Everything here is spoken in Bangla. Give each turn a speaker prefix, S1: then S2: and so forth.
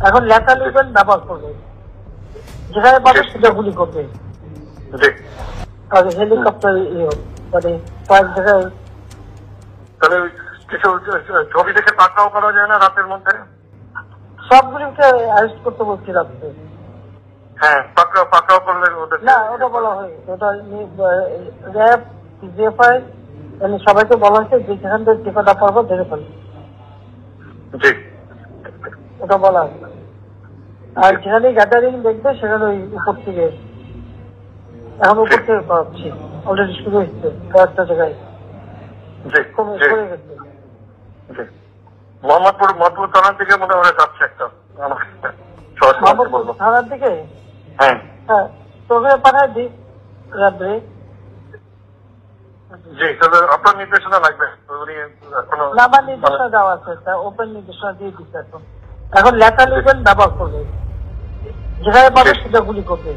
S1: এখন লেখা লিখবেন, ব্যবহার করবে, যেখানে পাবে সেটা গুলি করবে। হেলিকপ্টার মানে কয়েক জায়গায়।
S2: তাহলে কিছু ছবি দেখে পাকড়াও করা যায় না রাতের মধ্যে?
S1: সবগুলিকে অ্যারেস্ট করতে বলছি রাত্রে।
S2: হ্যাঁ, পাকড়াও করলে ওদের
S1: না, ওটা বলা হয়েছে, ওটা র্যাব জিএফআই সবাইকে বলা হয়েছে যে যেখান থেকে টিকাটা পারবো ধরে ফেলবে, ওটা বলা হয়েছে। আর যেখানে গ্যাদারিং দেখবে সেখানে ওই উপর থেকে, এখন উপর থেকে পাচ্ছি, অলরেডি শুরু হচ্ছে কয়েকটা জায়গায় করে গেছে।
S2: মোহাম্মদপুর থানার দিকে মনে হয় যাচ্ছে একটা
S1: থানার দিকে।
S2: হ্যাঁ,
S1: তোকে পাঠায় দিই রাত্রে।
S2: জি, তাহলে আপনার নির্দেশনা লাগবে।
S1: আমার নির্দেশনা দেওয়া আছে, ওপেন নির্দেশনা দিয়ে দিচ্ছে। এখন লেখা লিখবেন, ব্যবহার করবে, যেখানে পাবে সেটা গুলি করবে।